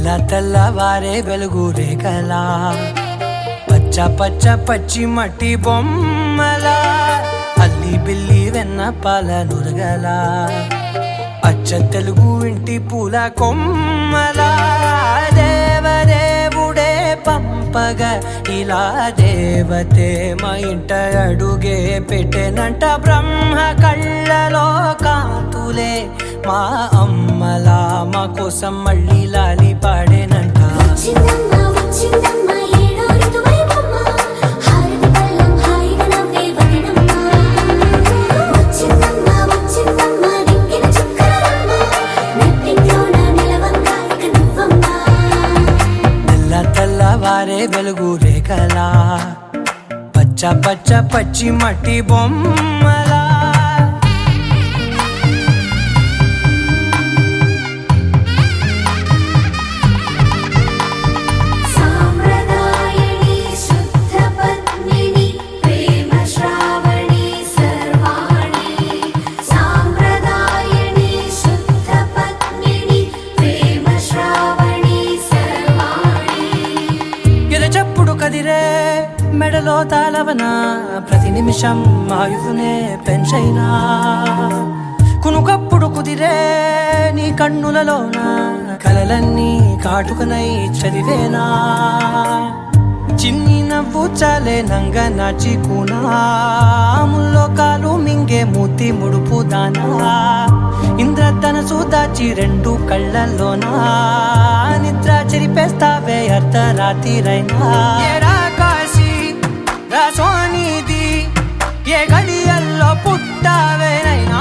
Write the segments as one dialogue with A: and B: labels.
A: తెల్లవారే వెలుగు రేఖలా పచ్చ పచ్చ పచ్చి మట్టి బొమ్మలా అల్లి బిల్లి వెన్న పాల నురగలా అచ్చ తెలుగు ఇంటి పూల కొమ్మలా దేవదేవుడే పంపగా ఇలా దేవతే మా ఇంట అడుగే పెట్టెనంట బ్రహ్మ కళ్ళలో కాంతులే మా అమ్మలా మా కోసం మళ్ళీ లాలి పాడేనంట. తెల్లవారే వెలుగు రేఖలా పచ్చ పచ్చ పచ్చి మట్టి బొమ్మలా కదిరే మెడలో తాళవన ప్రతి నిమిషం ఆయుధునే పెంచైనా కునుకప్పుడు కుదిరే నీ కన్నులలోన కలలన్నీ కాటుకనై చదివేనా చిన్ని నవ్వు చాలే నంగ నాచి కూనాముల్లో కాలు మింగే మూతి ముడుపు దానా ఇంద్రధనసు దాచి రెండు కళ్ళల్లోనా నిద్ర చెరిపేస్తావే అర్ధరాత్రిరైనా కాశీ రాసోనిది ఏ గడియల్లో పుట్టావేనైనా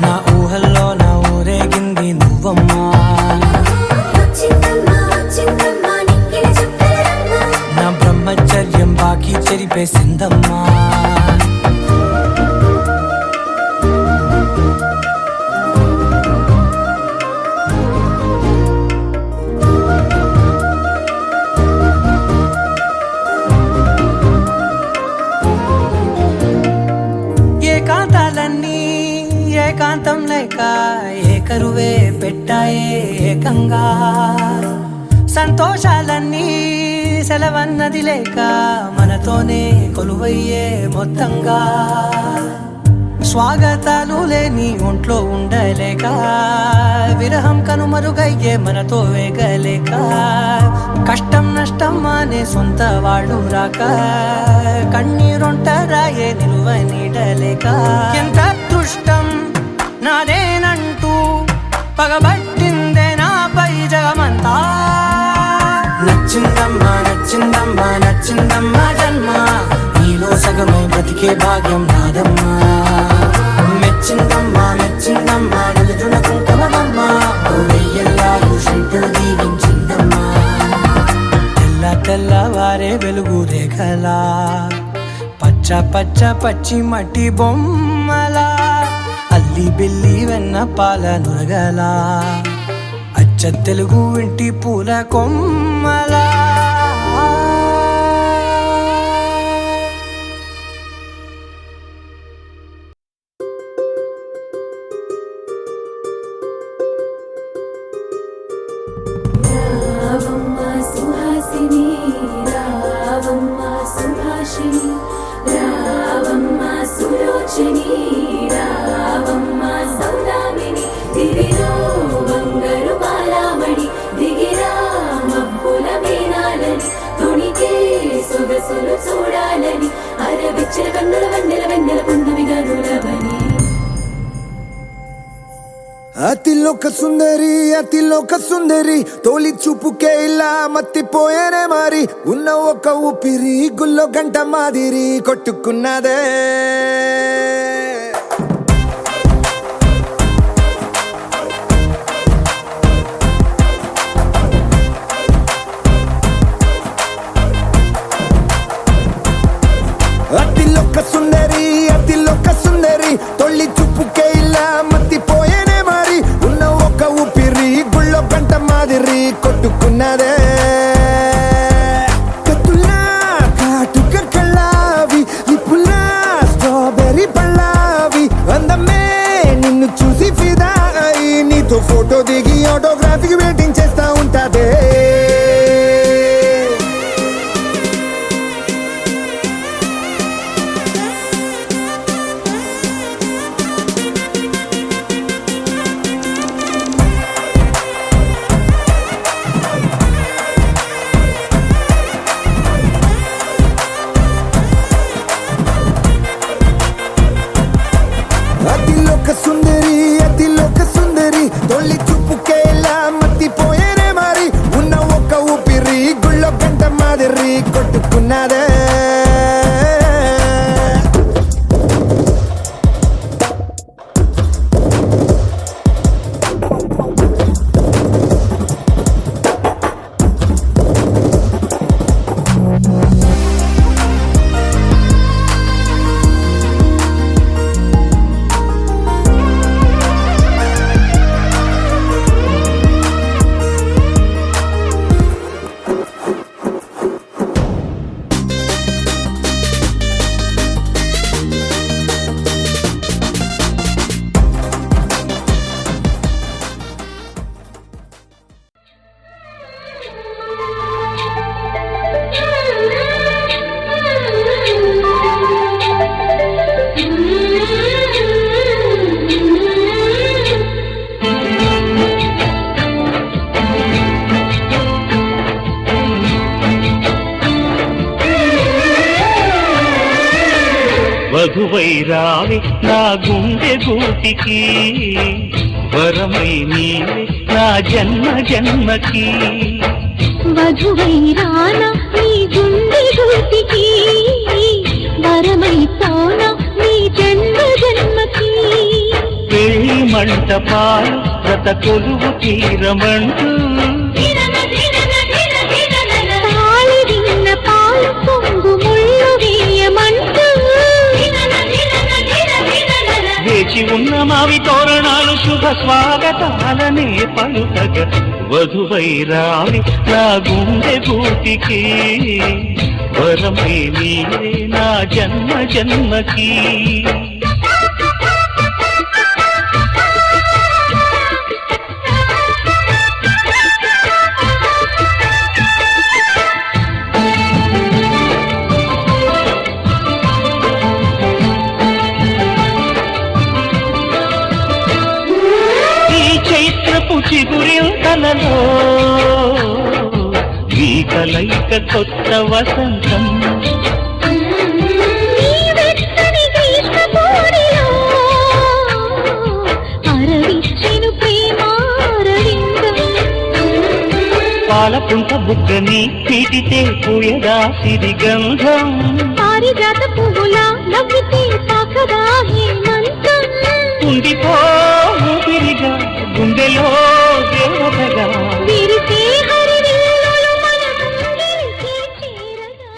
A: నా ఊహల్లో నా ఊరేగింది నువ్వమ్మా నా బ్రహ్మచర్యం బాకీ చెరిపేసిందమ్మా. ఏకాంతాలన్నీ ఏకాంతం లేక ఏకరువే పెట్టాయే ఏకంగా సంతోషాలన్నీ సెలవన్నది లేక మనతోనే కొలువయ్యే మొత్తంగా స్వాగతాలు లేని ఒంట్లో ఉండలేక విరహం కనుమరుగయ్యే మనతో వేగలేక కష్టం నష్టం అనే సొంత వాళ్ళు రాక కన్నీరొంటరాయే నిలువ నీడలేక ఎంత అదృష్టం నాదేనంటూ పగబట్టిందే నాపై జగమంతా. నచ్చిందమ్మా నచ్చిందమ్మా నచ్చిందమ్మా జన్మ నీలో సగమై బ్రతికే భాగ్యం నాదమ్మా మెచ్చిందమ్మా మెచ్చిందమ్మా నిలుచున కుంకుమమ్మా వెయ్యల్లాలు శంకులు దీవించిందమ్మా. తెల్లవారే వెలుగు రేఖలా పచ్చ పచ్చ పచ్చి మట్టి బొమ్మలా అల్లి బిల్లి వెన్న పాల నురగలా అచ్చ తెలుగు ఇంటి పూల కొమ్మలా.
B: చూడాలని అరవిచ్చిన కన్నుల వెన్నెల వెన్నెల పున్నమిగా నులవని
C: అతిలోక సుందరి తోలి చూపుకే ఇలా మత్తిపోయేనే మారి ఉన్న ఒక ఊపిరి గుల్లో గంట మాదిరి కొట్టుకున్నదే అతిలోక సుందరి తొలి చూపుకే ఇలా మత్తిపోయేనే మారి ఉన్న ఒక ఊపిరి గుళ్ళో గంట మాదిరి కొట్టుకున్నదే కత్తులా కాటుక కళ్ళావి నిప్పులా చూసి ఫిదా అయి నీతో ఫోటో దిగి ఆటోగ్రాఫీకి వెయిటింగ్ చేస్తా ఉంటాదే అతిలోక సుందరి తొలి చూపుకేలా మత్తిపోయేనే మరి ఉన్న ఒక్క ఊపిరి గుళ్ళో గంట మాదిరి కొట్టుకున్నదే
D: వధువై రావే నా గుండె గూటికి వరమై నీవే నా జన్మ జన్మకి
B: వధువై రానా నీ గుండె గూటికి వరమై పోనా నీ జన్మ జన్మకి
D: పెళ్లి మంటపాలు గత కొలువు తీరమంటూ
B: తాళి విన్న పాలు పొంగు ముళ్ళు వేయమంటూ
D: వేచి ఉన్న మావి తోరణాలు శుభ స్వాగతాలనే పలుకగ వధువై రావి నా గుండె గూటికి వరమై నీవే నా జన్మ జన్మకి చిగురింతలలో ఈ కలయిక కొత్త వసంతం పాలపుంట బుగ్గని పీటితే పూయదా సిరి గంధం
B: పారిజాత పువ్వులా నవ్వితే తాకదా హేమంతం
D: ఉండిపో ఊపిరిగా గుండెలో దేవతగా
B: విరిసే హరివిల్లులు మన ముంగిలికి చేరగా.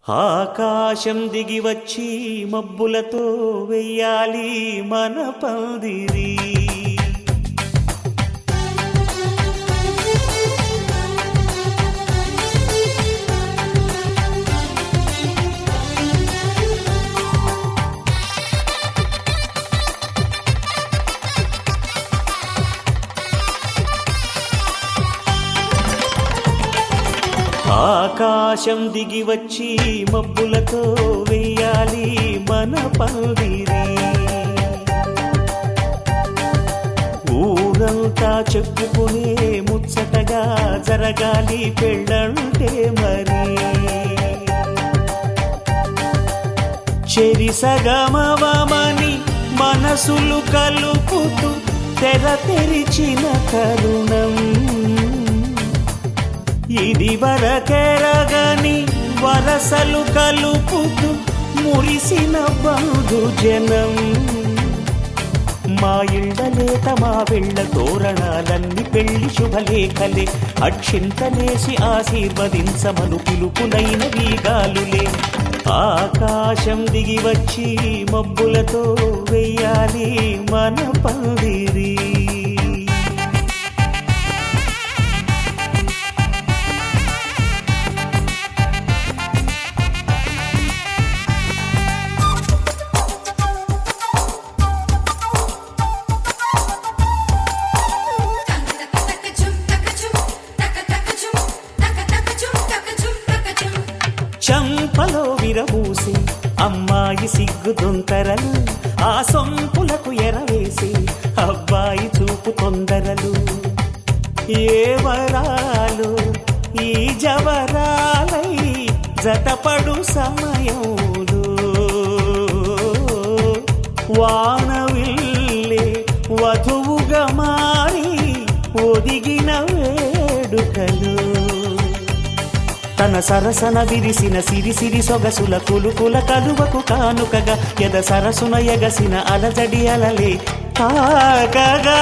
D: ఆకాశం దిగి వచ్చి మబ్బులతో వెయ్యాలి మన పందిరి ఆకాశం దిగి వచ్చి మబ్బులతో వెయ్యాలి మన పందిరి ఊరంతా చెప్పుకునే ముచ్చటగా జరగాలి పెళ్ళంటే మరి చెరిసగమవమని మనసులు కలుపుతూ తెర తెరిచిన తరుణం ఇది వరకెరగని వరసలు కలుపుతూ మురిసిన బంధుజనం మా ఇళ్ళలేత మా వెళ్ళ తోరణాలన్నీ పెళ్లి శుభలేఖలే అక్షింతలేసి ఆశీర్వదించమను పిలుపునైన వీగాలులే ఆకాశం దిగి వచ్చి మబ్బులతో వెయ్యాలి మన పందిరి
E: అమ్మాయి సిగ్గు దొంతరలు ఆ సొంపులకు ఎరవేసి అబ్బాయి చూపు తొందరలు ఏ వరాలు ఈ జవరాలై జతపడు సమయంలో వానవిల్లే వధువుగా మారి ఒదిగిన వేడుకలు తన సరసన విరిసిన సిరిసిరి సొగసుల కులుకుల కలువకు కానుకగా ఎద సరసున ఎగసిన అలజడి అలలే తాకగా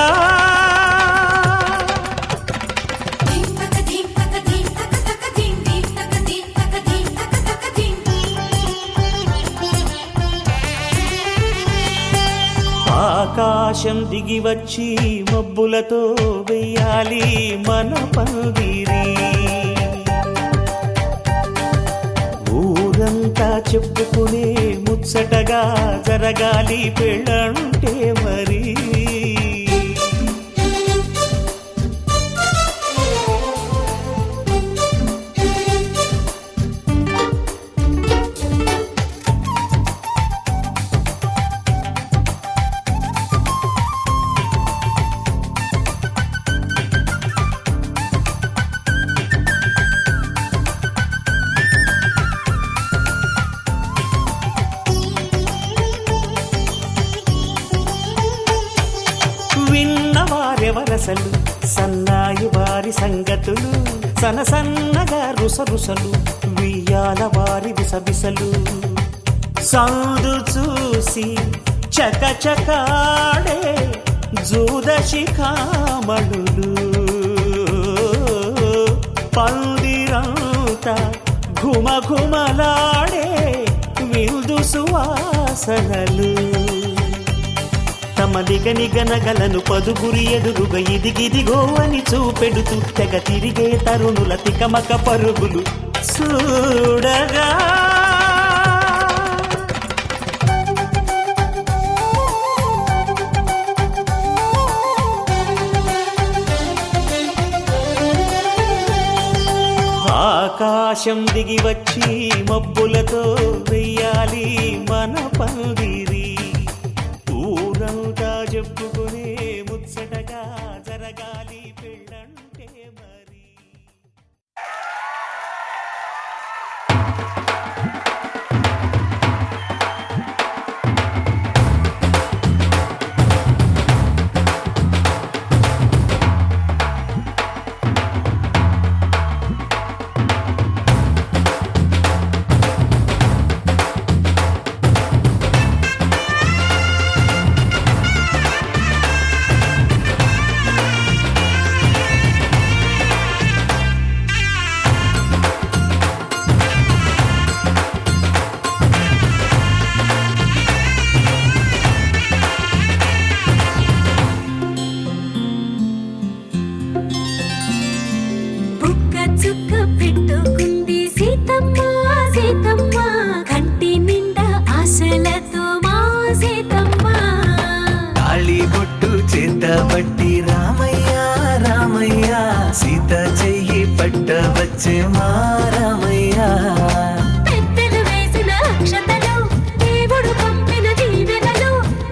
E: ఆకాశం దిగి వచ్చి మబ్బులతో వెయ్యాలి మన పందిరి ఊరంతా చెప్పుకునే ముచ్చటగా జరగాలి పెళ్ళంటే మరి విన్నవారెవరసలు సన్నాయి వారి సంగతులు సనసన్నగా రుసరుసలు వియ్యాల వారి విసబిసలు సందు చూసి చకచకాడే జూదశిఖామణులు పందిరంతా ఘుమఘుమలాడే విందు సువాసనలు తమ నిగనిగనగలను పదుగురి ఎదురుగా ఇదిగిదిగో అని చూపెడుతూ తెగ తిరిగే తరుణుల తికమక పరుగులు చూడగా ఆకాశం దిగి వచ్చి మబ్బులతో వెయ్యాలి మన పందిరి ఊరంతా చెప్పుకునే ముచ్చటగా జరగాలి పెళ్ళంటే మరి
A: బట్టి రామయ్య రామయ్య సీత చెయ్యి పట్ట వచ్చే మా రామయ్య
B: పెద్దలు వేసిన అక్షతలు దేవుడు పంపిన దీవెనలు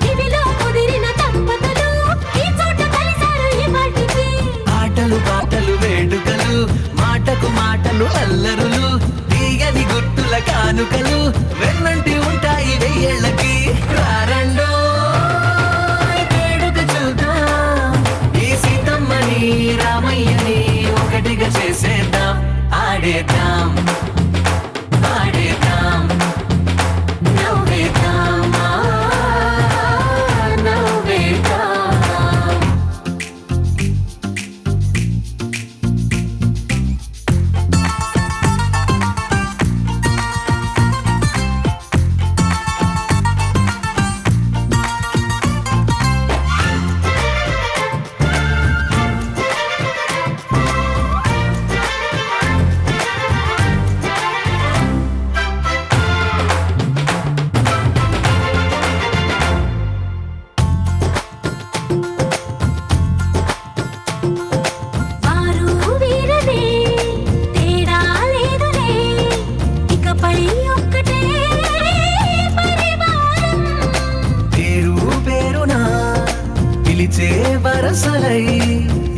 B: ఇవిలో కుదిరిన దంపతులు ఈ చోట కలిసారు ఈ వాటికి
A: ఆటలు పాటలు వేడుకలు మాటకు మాటలు అల్లరులు తీయని గుట్టుల కానుకలు వెన్నంటి ఉంటాయి వెయ్యేళ్ళకి రారండో రామయ్యని ఒకటిగా చేసేద్దాం ఆడేద్దాం
F: మొదలై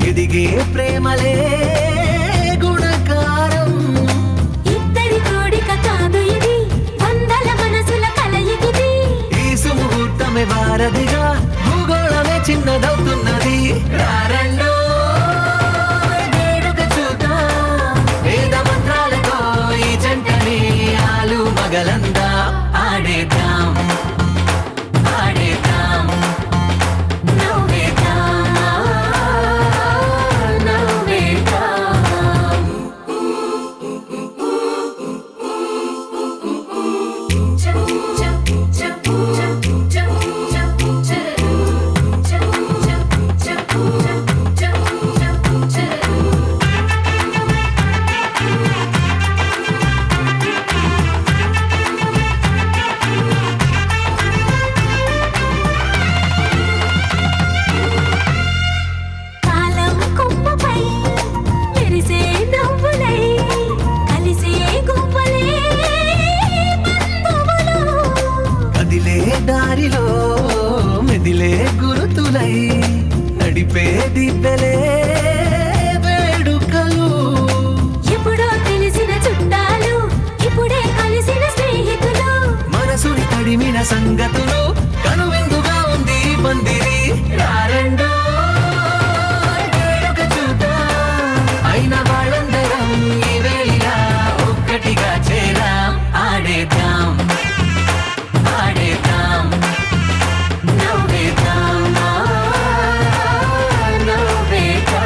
F: ఎదిగే ప్రేమలే గుణకారం.
B: ఇద్దరి కోడిక కాదు ఇది, వందల మనసుల కలయికిది.
F: ఈ సుముహూర్తమే వారధిగా భూగోళమే చిన్నదవుతున్నది. రారండో వేడుక చూద్దాం, వేద మంత్రాలతో ఈ జంటని ఆలు మగలందా ఆడేద్దాం ఆడేద్దాం
B: నవ్వేద్దాం, నవ్వేద్దాం. కాలం కొమ్మపై మెరిసే నవ్వులై కలిసే గువ్వలే బంధువులు.
F: కదిలే దారిలో మెదిలే గురుతులై నడిపే దిబ్బెలే వేడుకలు.
B: ఎప్పుడో తెలిసిన చుట్టాలు, ఇప్పుడే కలిసిన స్నేహితులు.
F: మనసుని తడిమిన సంగతులు కనువిందుగా ఉంది ఈ పందిరి. రారండో వేడుక చూద్దాం, అయిన వాళ్ళందరం ఈ వేళ ఒక్కటిగా చేరాం. ఆడేద్దాం ఆడేద్దాం
B: నవ్వేద్దాం, నవ్వేద్దాం.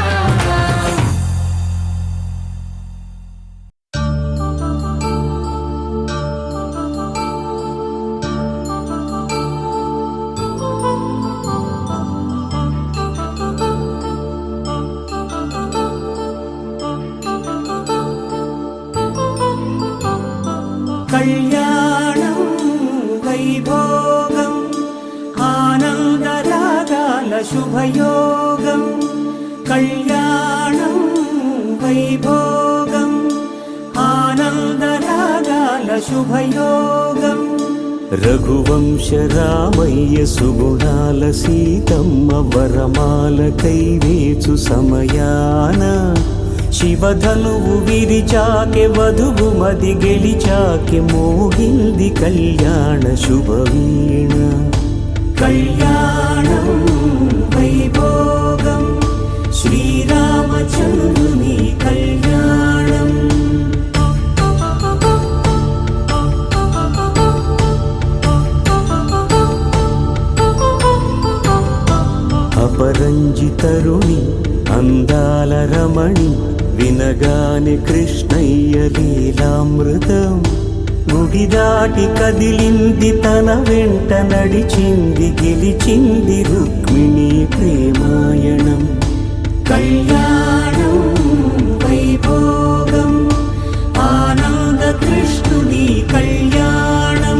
E: కళ్యాణం వైభోగం ఆనందరాగాల శుభయోగం. కళ్యాణం వైభోగం ఆనందరాగాల శుభయోగం. రఘువంశ రామయ్య సుగుణాల సీతమ్మ వరమాల కైవేచు సమయాన శివధనువు విరిచాకె వధువు మది గెలిచాకె మోగింది కళ్యాణ శుభవీణ. కళ్యాణం వైభోగం శ్రీరామచంద్రుని కళ్యాణం. అపరంజి తరుణి అందాల రమణి వినగాని కృష్ణయ్య లీలామృతం. గుడి దాటి కదిలింది తన వెంట నడిచింది గెలిచింది రుక్మిణి ప్రేమాయణం. కళ్యాణం వైభోగం ఆనంద కృష్ణుని కళ్యాణం.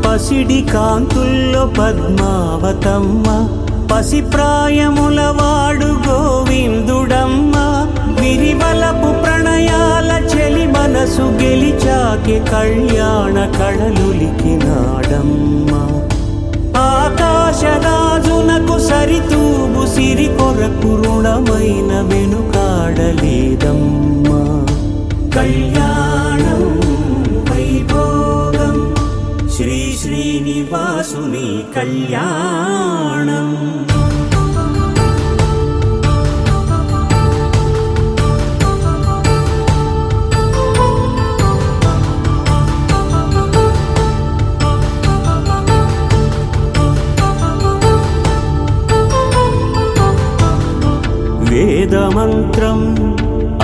E: పసిడి కాంతుల్లో పద్మావతమ్మ పసిప్రాయముల వాడు గోవిందుడమ్మ. విరివలపు ప్రణయాల చెలి మనసు గెలిచాకి కళ్యాణ కళలులికినాడమ్మ. ఆకాశరాజునకు సరితూబు సిరి కొరకు రుణమైన వెనుకాడలేదమ్మ. కళ్యాణం వైభోగం శ్రీ శ్రీనివాసుని కళ్యాణం. వేదమంత్రం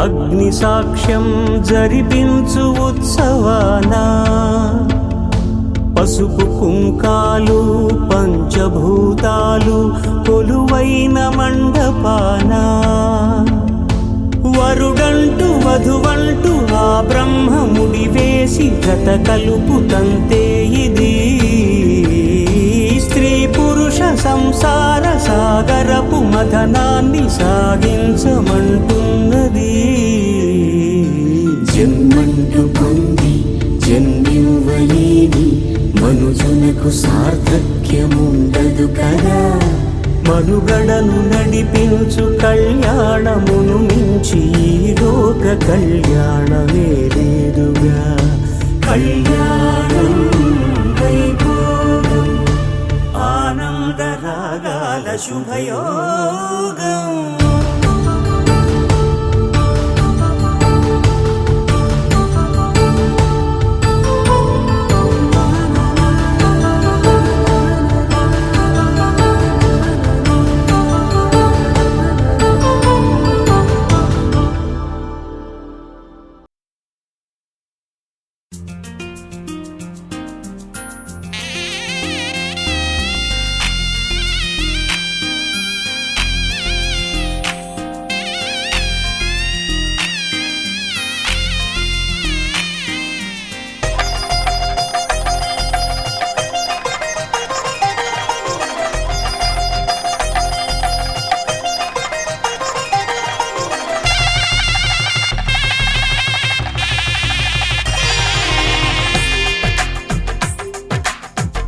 E: అగ్ని సాక్ష్యం జరిపించు ఉత్సవానా. పసుపు కుంకాలు పంచభూతాలు కొలువైన మండపాన. వరుడంటూ వధువంటూ ఆ బ్రహ్మముడి వేసి గత కలుపుతంతే ఇది. స్త్రీ పురుష సంసార సాగరపు మథనాన్ని సాగించమంటున్నది. జన్మంటూ పొంది మనుగడను నడిపించు కళ్యాణమును మించి ఈ లోక కళ్యాణమే లేదుగా. కళ్యాణం వైభోగం ఆనందరాగాల శుభయోగం.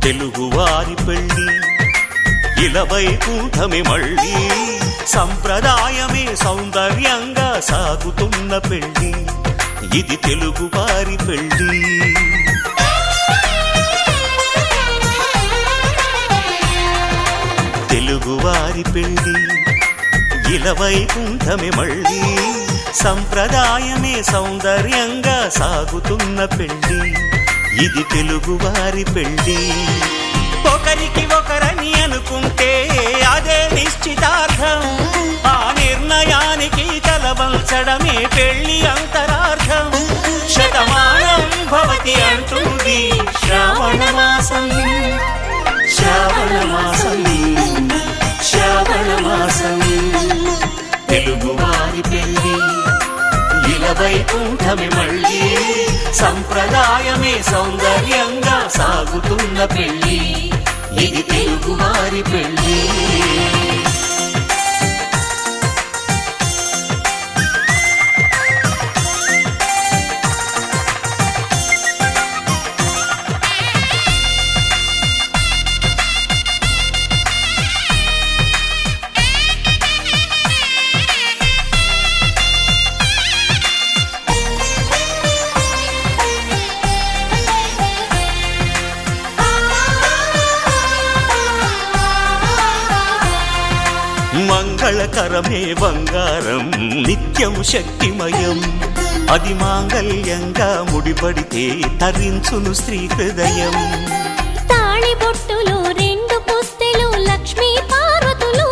G: తెలుగువారి పెళ్ళి ఇలవైకుంఠమి మళ్ళీ సంప్రదాయమే సౌందర్యంగా సాగుతున్న పెళ్ళి ఇది తెలుగువారి పెళ్ళి. తెలుగువారి పెళ్ళి ఇలవైకుంఠమి మళ్ళీ సంప్రదాయమే సౌందర్యంగా సాగుతున్న పెళ్ళి ఇది తెలుగువారి పెళ్ళి. ఒకరికి ఒకరని అనుకుంటే అదే నిశ్చితార్థం, ఆ నిర్ణయానికి తలవంచడమే పెళ్ళి అంతరార్థం. శతమానం భవతి అంటుంది శ్రావణ మాసం, శ్రావణ మాసం, శ్రావణ మాసం. తెలుగువారి పెళ్ళి ఇలవైకుంఠమి మళ్ళీ సంప్రదాయమే సౌందర్యంగా సాగుతున్న పెళ్ళి ఇది తెలుగువారి పెళ్ళి. మంగళకరమే బంగారం నిత్యం శక్తిమయం, అది మాంగళ్యంగా ముడిపడితే తరించును స్త్రీ హృదయం.
B: తాళిబొట్టులు రెండు పుస్తెలు లక్ష్మీ పార్వతులు,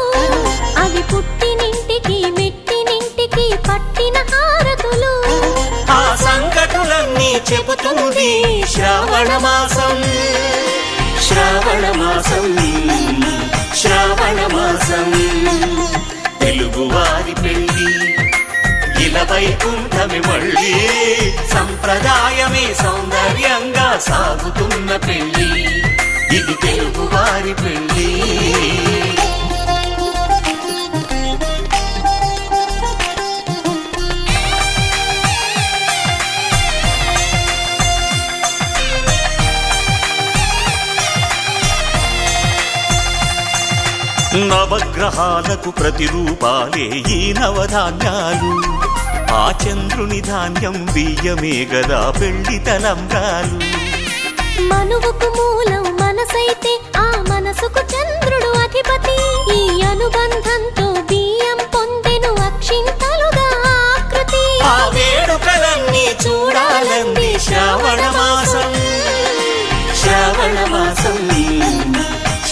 B: అవి పుట్టినింటికి మెట్టినింటికి పట్టిన హారతులు.
G: ఆ సంకటులన్నీ చెబుతుంది శ్రావణ మాసం, శ్రావణ మాసం, శ్రావణ మాసం. తెలుగువారి పెళ్ళి ఇలవైకుంఠమి మళ్ళీ సంప్రదాయమే సౌందర్యంగా సాగుతున్న పెళ్ళి ఇది తెలుగువారి పెళ్ళి. నవగ్రహాలకు ప్రతిరూపాలే ఈ నవధాన్యాలు, ఆ చంద్రుని ధాన్యం బియ్యమే గదా పెళ్లి తలంబ్రాలు.
B: మనువుకు మూలం మనసైతే ఆ మనసుకు చంద్రుడు అధిపతి, ఈ అనుబంధంతో బియ్యం పొందెను అక్షింతలుగా ఆకృతి.
G: ఆ వేడుకలన్నీ చూడాలంది శ్రావణ మాసం, శ్రావణ మాసం,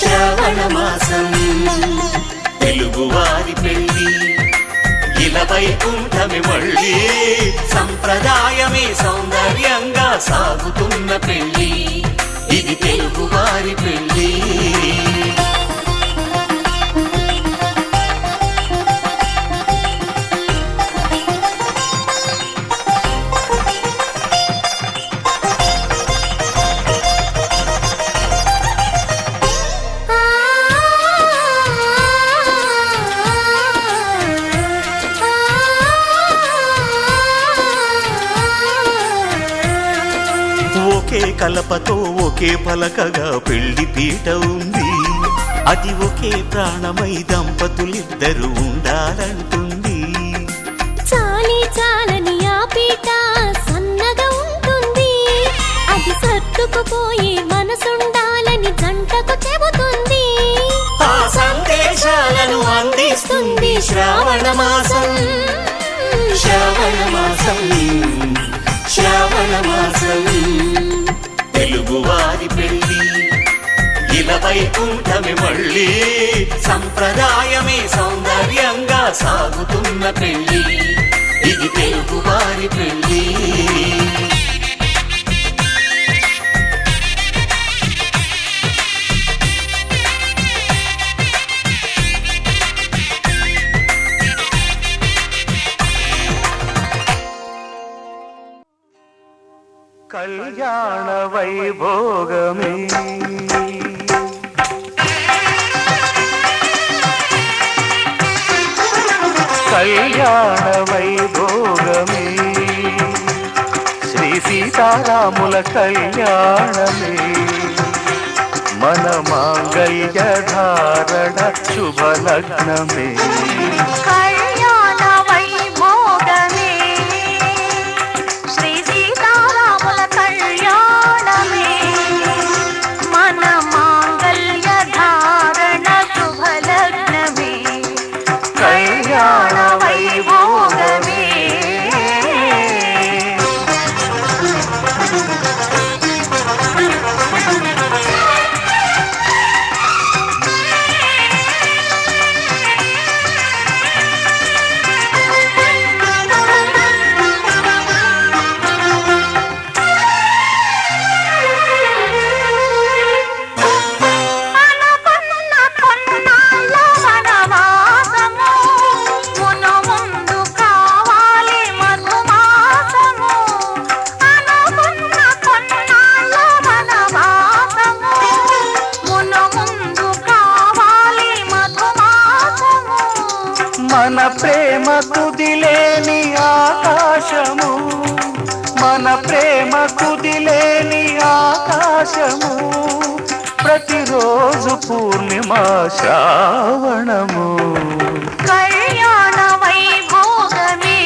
G: శ్రావణ మాసం. తెలుగువారి పెళ్ళి ఇలవైకుంఠమి మళ్ళీ సంప్రదాయమే సౌందర్యంగా సాగుతున్న పెళ్ళి ఇది తెలుగువారి పెళ్ళి. ఒకే కలపతో ఒకే పలకగా పెళ్లి పీట ఉంది,
E: అది ఒకే ప్రాణమై దంపతులిద్దరు ఉండాలంటుంది.
B: చాలి చాలని ఆ పీట సన్నగా ఉంటుంది, అది సర్దుకుపోయే మనసుండాలని జంటకు చెబుతుంది.
G: ఆ సందేశాలను అందిస్తుంది శ్రావణ మాసం. శ్రావణ మాసం, శ్రావణ మాసం. తెలుగువారి పెళ్ళి ఇలా వైకుంఠమే మళ్ళీ, సంప్రదాయమే సౌందర్యంగా సాగుతున్న పెళ్ళి, ఇది తెలుగువారి పెళ్ళి.
E: కళ్యాణ వైభోగమే కళ్యాణ వైభోగమే శ్రీ సీతారాముల కళ్యాణమే మన మాంగళ్య ధారణ శుభలగ్నమే.
B: కళ్యాణ వైభోగమే శ్రీ సీతారాముల కళ్యాణమే మన మాంగళ్య ధారణ శుభలగ్నమే.
E: కళ్యాణ వైభోగమే మన ప్రేమ కుదిలేని ఆకాశము, మన ప్రేమ కుదిలేని ఆకాశము, ప్రతిరోజు పూర్ణిమ శ్రావణము.
B: కళ్యాణ వైభోగమే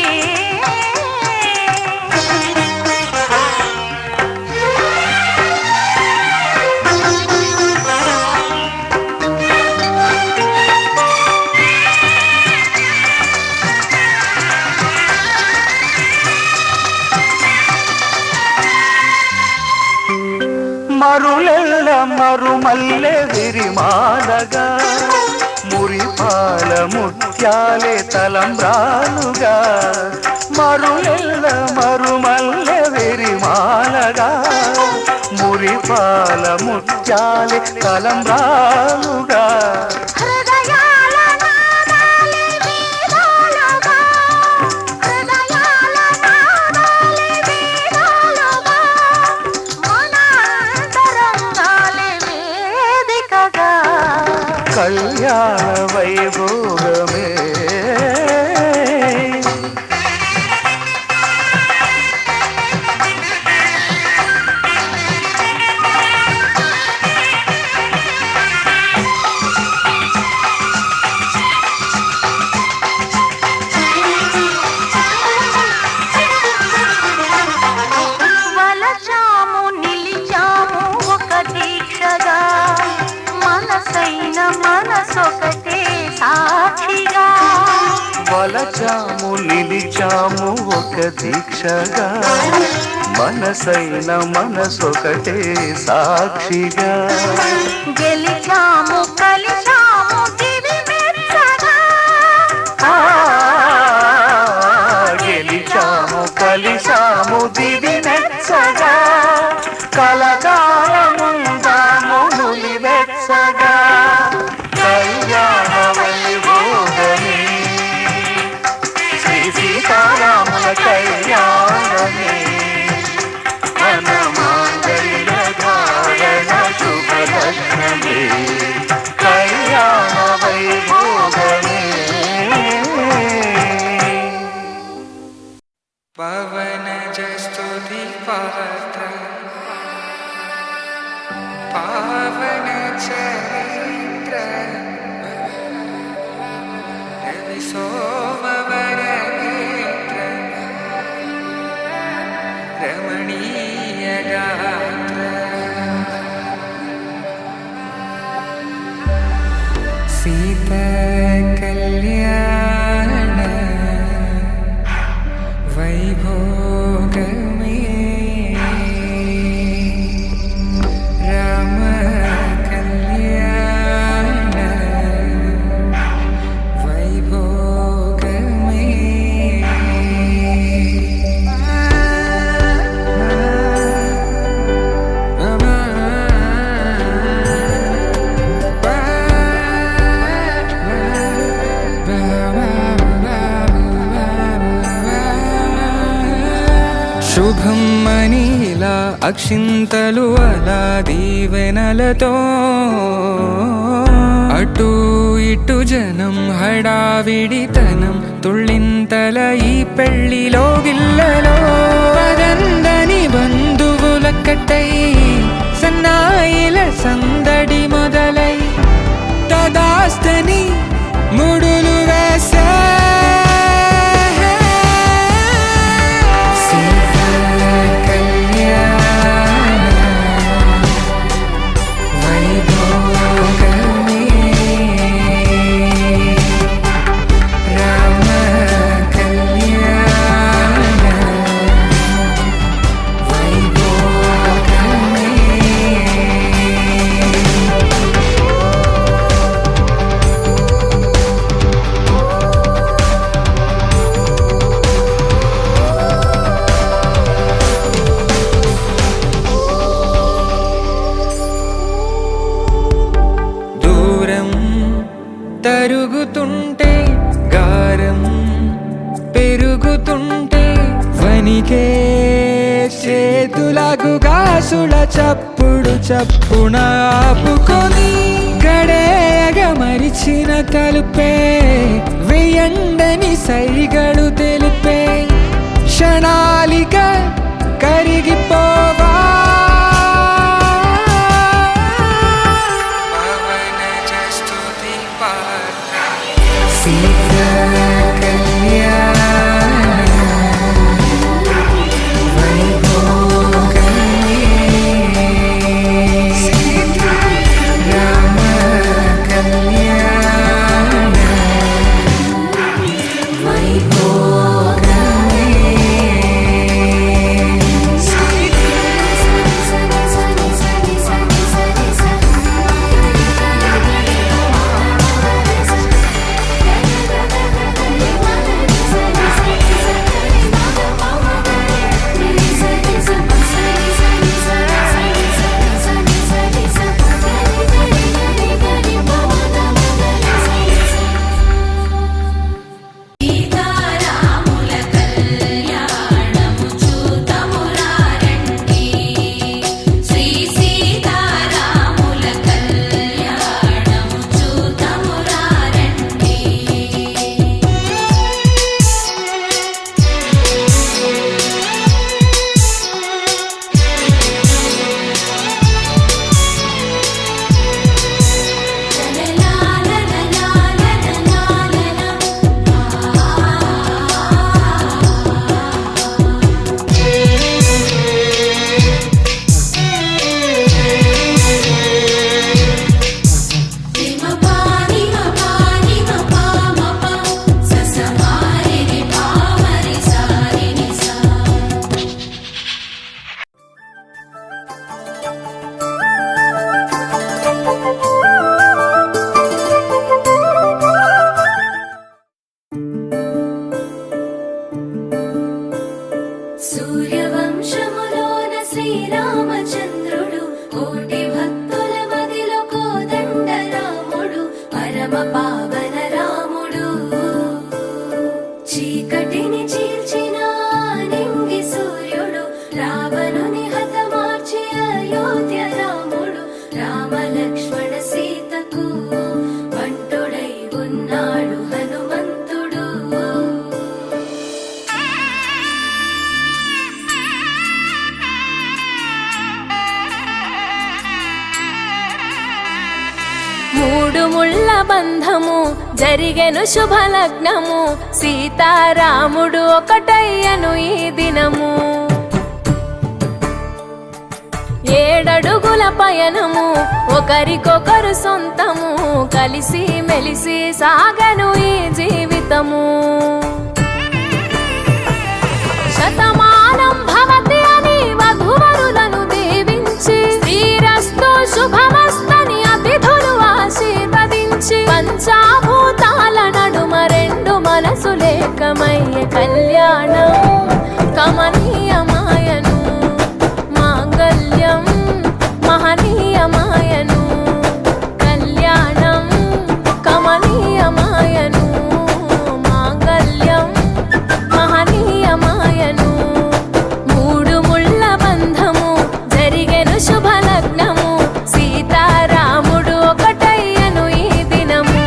E: మరులెల్ల మరుమల్లె విరిమాలగా, మురిపాల ముత్యాలే తలంబ్రాలుగా. మరులెల్ల మరుమల్లె విరిమాలగా, మురిపాల ముత్యాలే తలంబ్రాలుగా.
B: హృదయాల నాదాలే వేదాలుగా, హృదయాల నాదాలే వేదాలుగా, మన అంతరంగాలే వేదికగా.
E: కళ్యాణ వైభోగమే
B: వలచాము నిలిచాము ఒక దీక్షగా, మనసైన మనసొకటే సాక్షిగా.
E: వలచాము నిలిచాము ఒక దీక్షగా, మనసైన మనసొకటే సాక్షిగా.
B: గెలిచాము కలిచాము దివి మెచ్చగా,
E: గెలిచాము కలిసాము దివి నెచ్చగా, కలకాలముందాము నులివెచ్చగా. కళ్యాణ వైభోగమే శ్రీ సీతారాముల కళ్యాణమే మన మాంగళ్య ధారణ శుభలగ్నమే. కళ్యాణ వైభోగమే
H: పవనజ స్తుతి పాత్ర పావన చరిత్ర రవి సోమవరనేత్ర రమణీయ గాత్ర సీత కళ్యాణ వైభోగమే రామ కళ్యాణ వైభోగమే శుభం మనీలా అక్షింతలు అలా దీవెనలతో అటు ఇటు జనం హడావిడితనం తుళ్ళింతల ఈ పెళ్లిలో గిల్లలో పదందని బంధువులక్కటై సన్నాయిల సందడి మొదలై తదాస్తని ముడులు వేసే తరుగుతుంటే గారం పెరుగుతుంటే వనికే చేతులకు గాసుల చప్పుడు చప్పున ఆపుకొని గడేగ మరిచిన తలుపే వెయ్యండని సైగడు తెలిపే క్షణాలిక కరిగిపోవా
I: బంధము జరిగెను శుభలగ్నము సీతారాముడు ఒకటయ్యను ఈ దినము 7 అడుగుల పయనము ఒకరికొకరు సొంతము కలిసి మెలిసి సాగను ఈ జీవితము శతమానం భవతి అని వధువరులను దీవించి శ్రీరస్తు శుభమస్తని అతిథులు ఆశీర్వదించి పంచాభూతాల నడుమ 2 మనసులేకమయ్యే కళ్యాణం కమనీయమాయను మాంగళ్యం మహనీయమాయను కళ్యాణం కమనీయమాయను మాంగళ్యం మహనీయమాయను 3 ముళ్ళ బంధము జరిగెను శుభలగ్నము సీతారాముడు ఒకటయ్యను ఈ దినము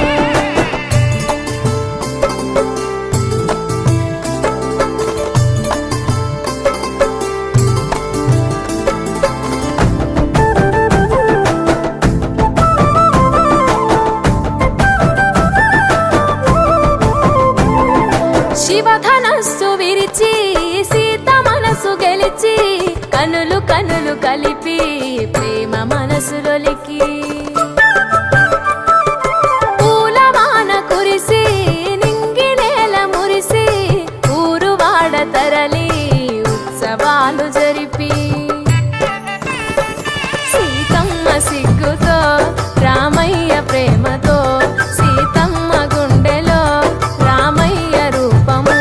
I: శివధనస్సు విరిచి సీత మనసు గెలిచి కనులు కనులు కలిపి ప్రేమ మనసులొలికి పూలవాన కురిసి నింగి నేల మురిసి ఊరు వాడ తరలి ఉత్సవాలు జరిపి సీతమ్మ సిగ్గుతో రామయ్య ప్రేమతో సీతమ్మ గుండెలో రామయ్య రూపము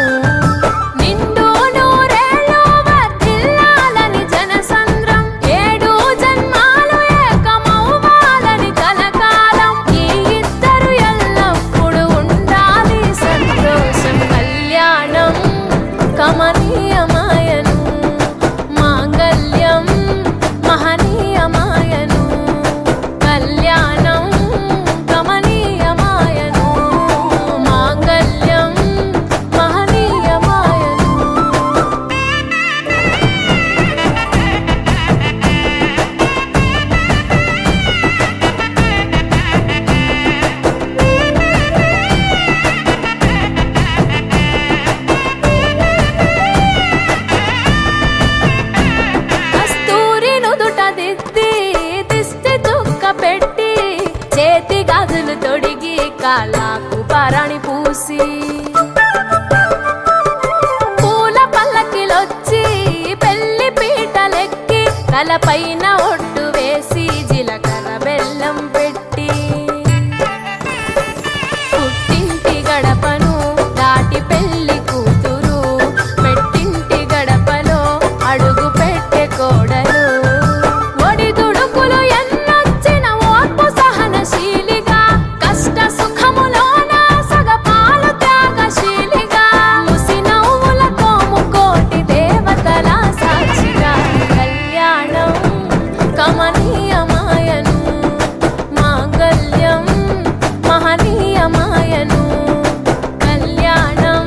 I: నిండు నూరేళ్ళు వర్ధిల్లాలని జనసంద్రం 7 జన్మాలు ఏకమవ్వాలని కలకాలం ఈ ఇద్దరు ఎల్లప్పుడూ ఉండాలి సంతోషం కళ్యాణం కమనీయమాయను మాంగళ్యం మహనీయమాయను కళ్యాణం కమనీయమాయను మాంగళ్యం మహనీయమాయను కస్తూరి నుదుట దిద్ది దిష్టి చుక్క పెట్టి చేతి గాజులు తొడిగి కాళ్ళకు పారాణి పూసి పూల పల్లకిలొచ్చి పెళ్లి పీటలెక్కి తలపైన ఒట్టు వేసి జీలకర్ర బెల్లం పెట్టి పుట్టింటి గడపను దాటి పెళ్లి కూతురు మెట్టింటి గడపలో అడుగు పెట్టే కోడలు ఒడిదుడుకులు ఎన్నొచ్చిన ఓర్పు సహనశీలిగా కష్ట సుఖములోన సగపాలు త్యాగశీలిగా ముసి నవ్వులతో ముకోటి దేవతల సాక్షిగా కళ్యాణం కమనీయమాయను మాంగళ్యం మహనీయమాయను కళ్యాణం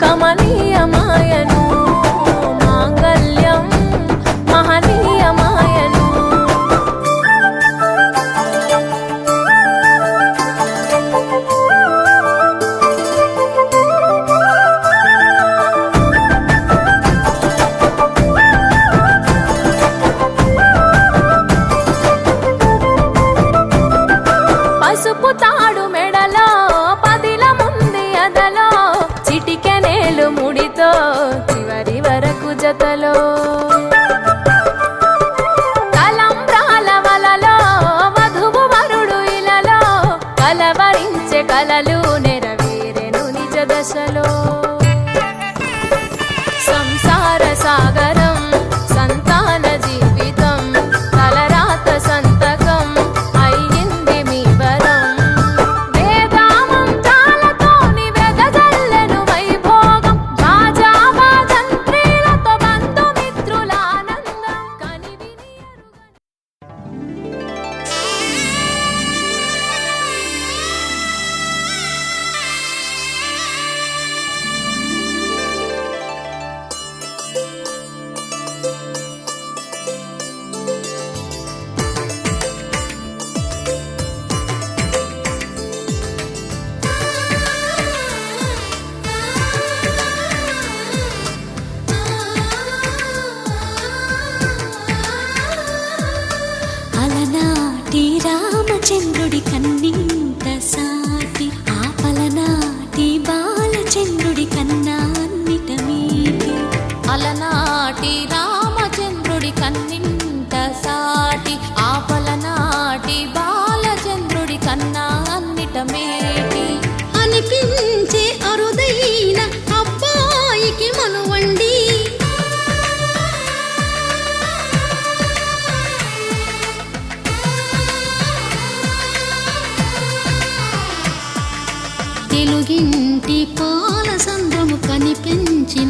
I: కమనీయమాయను మాంగళ్యం మహనీయమాయను పసుపు తాడు మెడలో పదిల ముంది అదలో చిటికెనేలు ముడితో చివరి వరకు జతలో తలంబ్రాల వలలో వధువు వరుడు ఇలలో కలవరించే కలలు నెరవేరెను నిజ దశలో సంసార సాగరం సంతాన జీవితం తలరాత సంతకం అయ్యింది మీ వరం వేదామంతాలతోని వెదజల్లెను వైభోగం రాజావాదంత్రీలతో బంధుమిత్రుల ఆనందం కనివిని ఎరుగని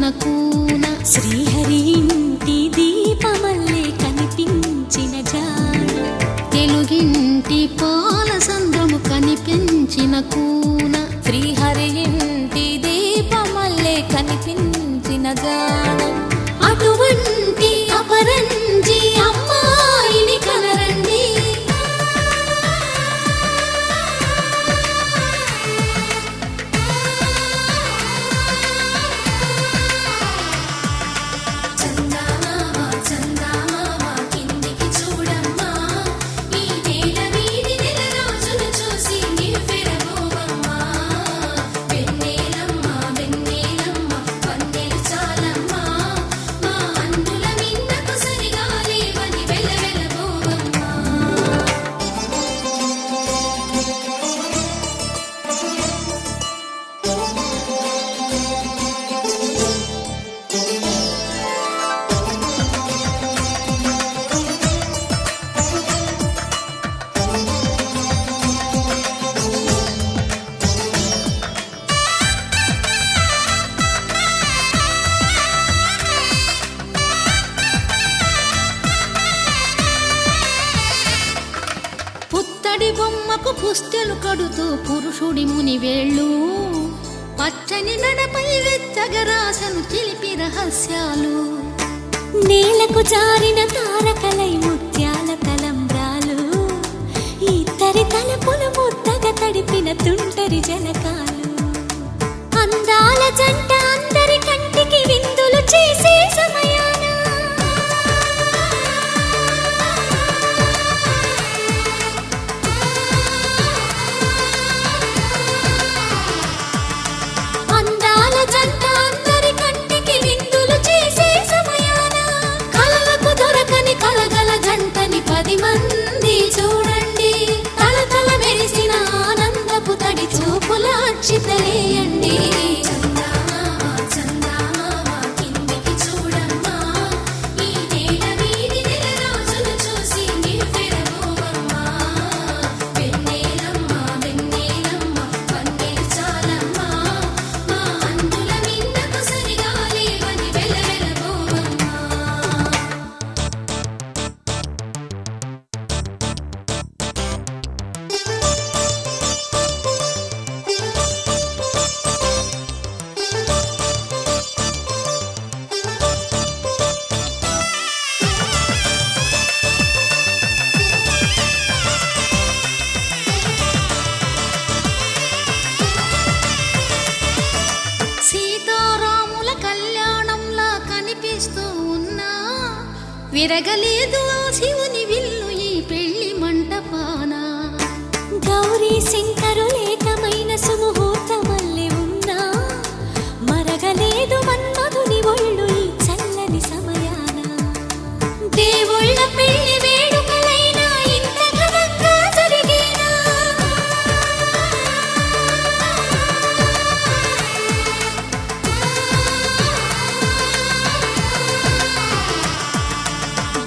I: కనిపించిన కూన శ్రీహరి ఇంటి దీపమల్లే కనిపించిన జాన తెలుగింటి పాల సంద్రము కనిపించిన కూన శ్రీహరి ఇంటి దీపమల్లే కనిపించిన జాన అటువంటి అపరంజి అమ్మాయిని కనరండి బొమ్మకు పుస్తెలు కడుతూ పురుషుడి ముని వేళ్ళు పచ్చని నడపై వెచ్చగరాసను చిలిపి రహస్యాలు నేలకు జారిన తారకలై ముత్యాల తలంబ్రాలు ఇద్దరి తలపులు ముద్దగా తడిపిన తుంటరి జలకాలు అందాల జంట అందరి కంటికి విందులు చేసే సమయాన మంది చూడండి తలతల మెరిసిన ఆనందపు తడి చూపుల అక్షితలేయండి కిందికి చూడమ్మా ఈ నేల వీడి నెల రోజులు చూసి నివ్వెరబోవమ్మా వెన్నెలమ్మ వెన్నెలమ్మ వన్నెలు చాలమ్మా మా అందుల మిన్నకు సరిగా లేవని వెలవెలబోవమ్మా సీతారాముల కళ్యాణంలా కనిపిస్తూ ఉన్నా విరగలేదు ఆ శివుని విల్లు ఈ పెళ్లి మంటపాన గౌరీ శంకరులేకమైన సుముహూర్తమల్లె ఉన్నా మరగలేదు మన్మధుని ఒళ్ళు ఈ చల్లని సమయాన దేవుళ్ళ పెళ్లి వేడుకలైనా ఇంత ఘనంగా జరిగేనా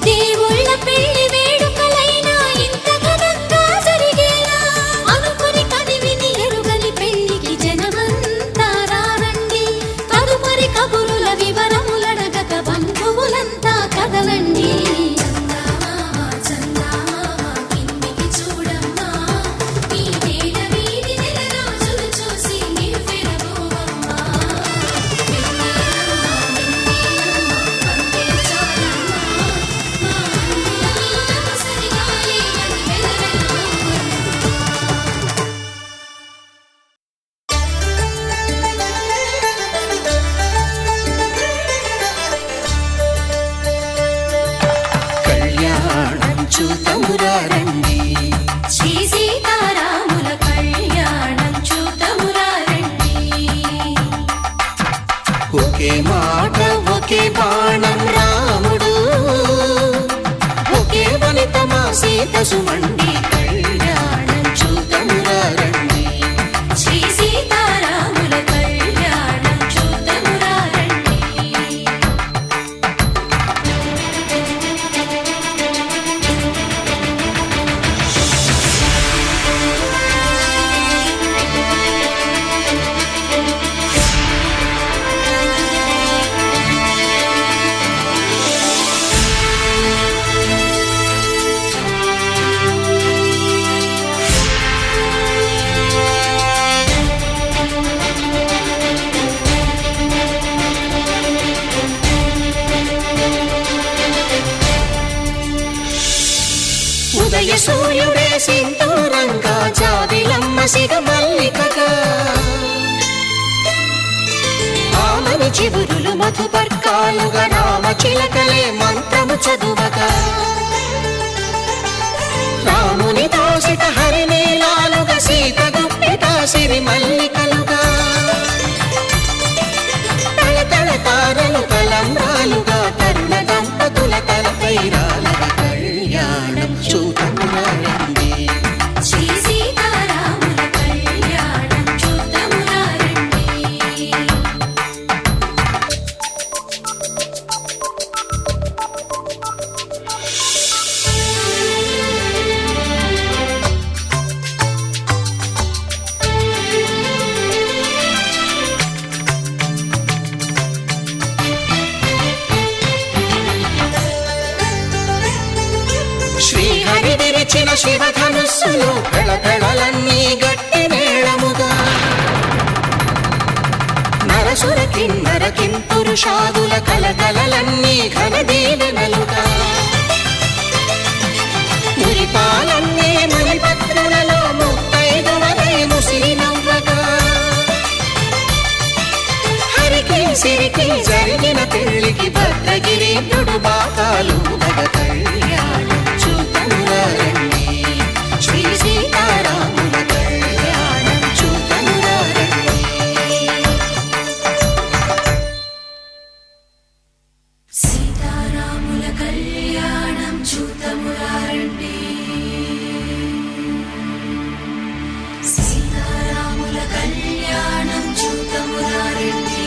I: దేవుళ్ళ పెళ్లి వేడుకలైనా ఇంత ఘనంగా జరిగేలా అనుకుని కదివిని ఎరుగని పెళ్లికి జనమంతా రారండి తదుపరి కబురుల వివరములడగక బంధువులంతా కదలండి కిందికి చూడమ్మా ఈ నేల వీడి నెల రోజులు చూసి నివ్వెరబోవమ్మా
F: కళ్యాణం చూతమురారండి
I: శ్రీ సీతారాముల కళ్యాణం చూతమురారండి
F: ఒకే మాట ఒకే బాణం రాముడు ఒకే వనిత మా సీత సుమండి కళ్యాణం చూతమురారండి
I: శ్రీ సీతారాముల కళ్యాణం చూతమురారండి
F: నిత్య సూర్యుడే సింధూరంగా జాబిలమ్మ సిగ మల్లికగా ఆమని చివురులు మధుపర్కాలుగా రామ చిలకలే మంత్రము చదువగా రాముని దోసిట హరినీలాలుగా సీత గుప్పిట సిరి మల్లికలుగా తళతళ తారలు తలంబ్రాలుగా తరుణ దంపతుల తలపై రాలగా కళ్యాణం చూతమురారండి
I: శ్రీ సీతారాముల కళ్యాణం చూద్దామురారండి.
F: శ్రీహరి విరిచిన శివధనుస్సులు పెళపెళలన్నీ గట్టి మేళముగా నరసుర కిన్నర కింపురుషాదుల కలకలలన్నీ ఘన దీవెనలుగా మురిపాలన్నీ మణిపత్రులలో ముత్తైదువలై ముసిరి నవ్వగా హరికి సిరికి జరిగిన పెళ్లికి భద్రగిరీంద్రుడు బాకాలు గద కళ్యాణం చూతమురారండి శ్రీ సీతారాముల కళ్యాణం చూతమురారండి
I: సీతారాముల కళ్యాణం చూద్దామురారండి. సీతారాముల కళ్యాణం చూద్దామురారండి.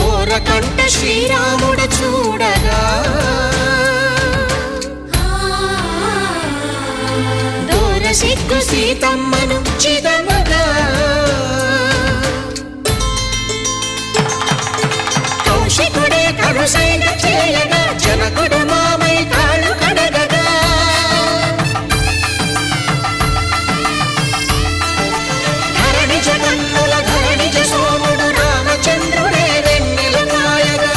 F: ఓరకంట శ్రీరాముడు చూడగా దూర సిగ్గు సీతమ్మను చిదమగా కౌశికుడే కరుసైన చేయగా జనకుడు మామై కాళ్ళు కడగగా ధరణి జగన్నుల ధరణిజ సోముడు రామచంద్రుడే వెన్నెల కాయగా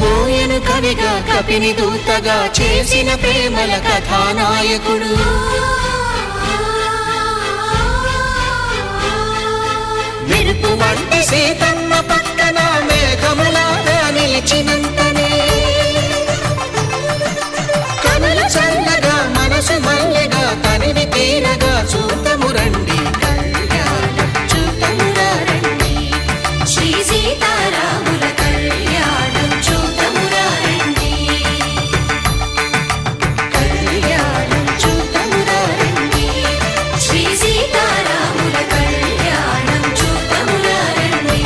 F: బోయను కవిగా కపిని దూతగా చేసిన ప్రేమల కథానాయకుడు మెరుపు వంటి సీతమ్మ పక్కన మేఘములాగా నిలిచినంతనే కనులు చల్లగా మనసు మల్లెగా తనివి తీరగా చూతమురండి కళ్యాణం చూతమురారండి
I: శ్రీ సీతారాముల కళ్యాణం చూద్దామురారండి.
F: కళ్యాణం చూతమురారండి
I: శ్రీ సీతారాముల కళ్యాణం చూద్దామురారండి.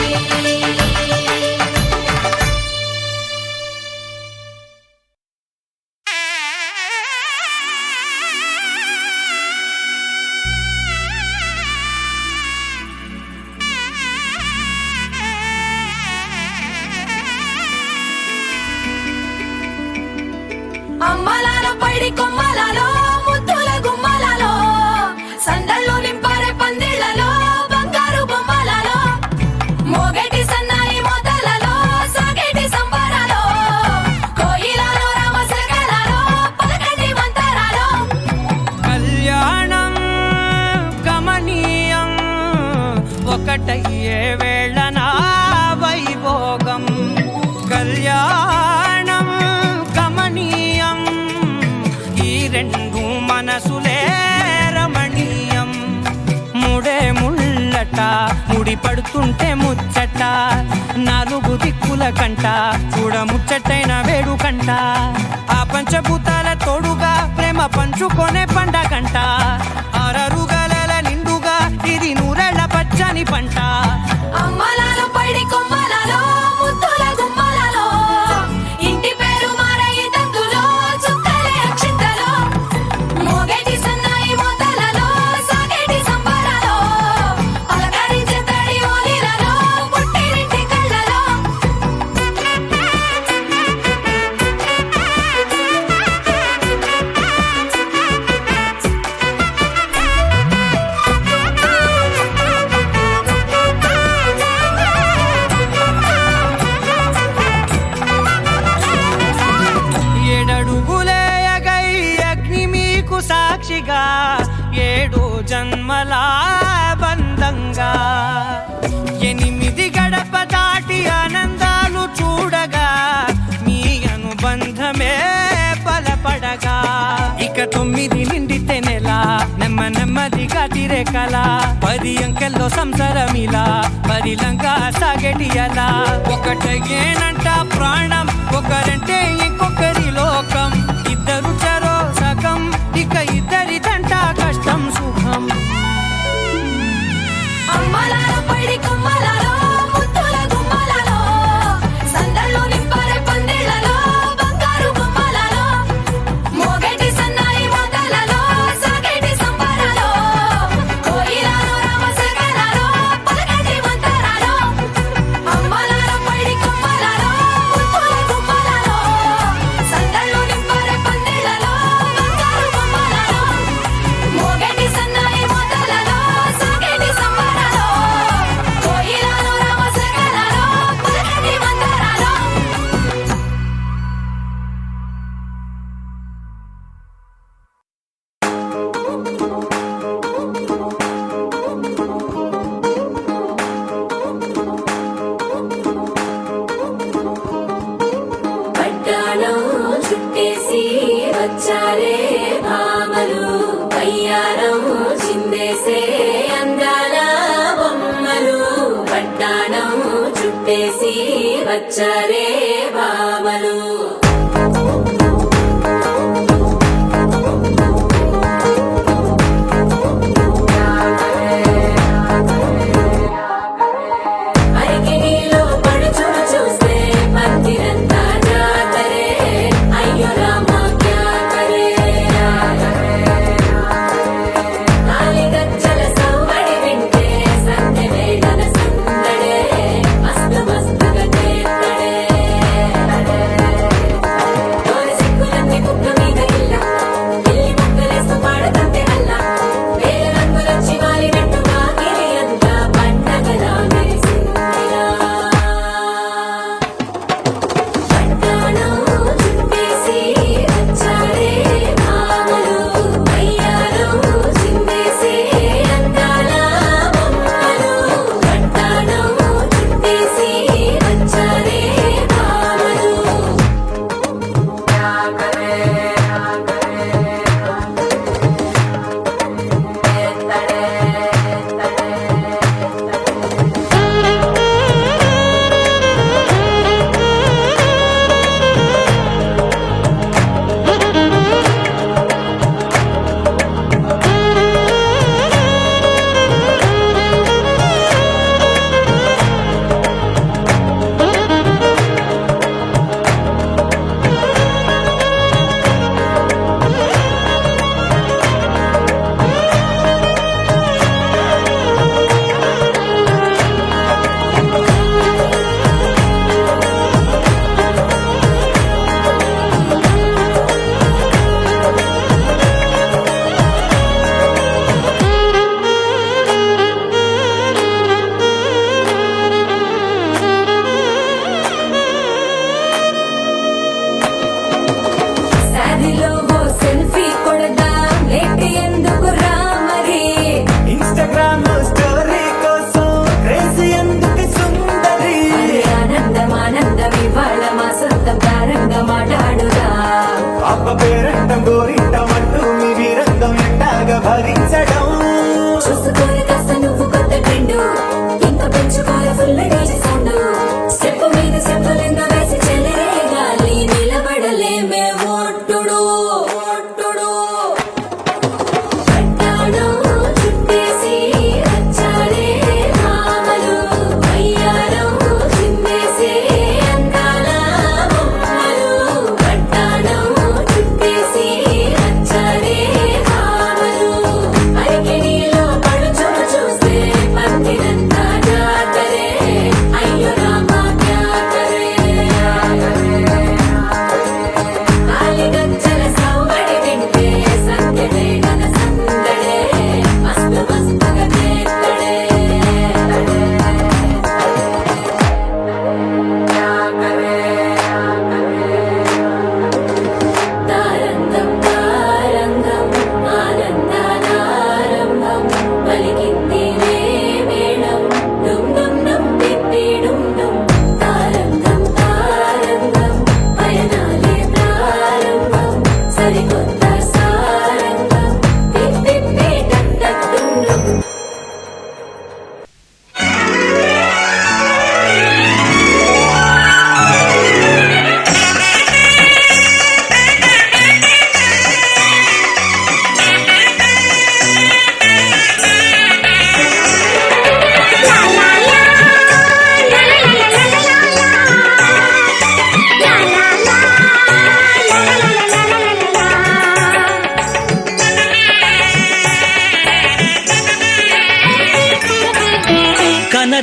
B: అమ్మలాలో పైడి కొమ్మలలో ముద్దుల గుమ్మలలో సందళ్ళు నింపారే పందిళ్లలో బంగారు బొమ్మలలో మోగేటి సన్నాయి మోతలలో సాగేటి సంబరాలో కోయిలలో రామశకలలో పలకటి మంతరాలో
H: కళ్యాణం గమనీయం ఒకటయ్యే వేళనా వైభోగం కళ్యాణం గమనీయం ఈ రెండు మనసులే రమణీయం ముడే ముళ్ళట ముడి పడుతుంటే ముచ్చట నాలుగు దిక్కుల కంట చూడ ముచ్చటైన వేడుకంట ఆ పంచభూతాల తోడుగా ప్రేమ పంచుకొనే పండగంట అరరుగల నిండుగా ఇది నూరెళ్ళ పచ్చని పంట
B: అమ్మలాలో పడి కొమ్మలలో ముద్దుల గుమ్మలలో ఇంటి పేరు మారయి తందులో చుక్కలే అక్షింతలో మోగేటి సన్నాయి మోతలలో సాగేటి సంబరాలో పలకరించే తడి ఓలిలలో పుట్టినింటి కళ్ళలో
H: ఏడడుగులేయగై అగ్ని మీకు సాక్షిగా 7 జన్మల బంధంగా 8 గడప దాటి ఆనందాలు చూడగా మీ అనుబంధమే బలపడగా ఇక 9 నిండితే నెల నెమ్మదిగా తిరే కల 10 అంకెల్లో సంసారమిలా పరిలంగా సాగేటి అలా ఒకటేనంట ప్రాణం ఒకరంటే ఇంకొకరి లోకం ఇద్దరు చరో సగం ఇక ఇద్దరిదంట కష్టం సుఖం
B: అమ్మలాలో పడి కొమ్మలలో ముద్దుల గుమ్మలలో సందళ్ళు నింపారే పందిళ్ళలో బంగారు బొమ్మలలో మోగేటి సన్నాయి మోతలలో సాగేటి సంబరాలో కోయిలలో రామశకరాలో పలకటి మంతరాలో అమ్మలాలో పడి కొమ్మలలో ముద్దుల గుమ్మలలో సందళ్ళు నింపారే పందిళ్ళలో బంగారు బొమ్మలలో మోగేటి సన్నాయి మోతలలో సాగేటి సంబరాలో కోయిలలో రామశకరాలో పలకటి మంతరాలో
I: పట్టాలో చుట్టేసి వచ్చారే భామలు అయ్యారం చిందేసే అందాల బొమ్మలు పట్టాణం చుట్టేసి వచ్చారే భామలు అరికిలో పడుచును చూస్తే మందిరంతా జాతరే అయ్యో రామ క్యా కరే నాలిగచ్చల సవ్వడి వింటే సంధ్య వేళల సందడే మస్తు మస్తుగా చేస్తడే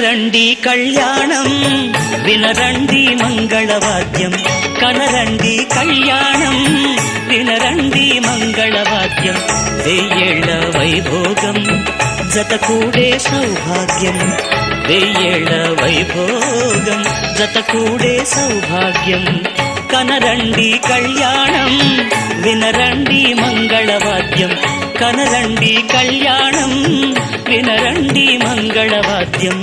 D: కనరండి కళ్యాణం వినరండి మంగళవాద్యం కనరండి కళ్యాణం వినరండి మంగళవాద్యం వెయ్యేళ్ల వైభోగం జతకూడే సౌభాగ్యం వెయ్యేళ్ల వైభోగం జతకూడే సౌభాగ్యం కనరండి కళ్యాణం వినరండి మంగళవాద్యం కనరండి కళ్యాణం వినరండి మంగళవాద్యం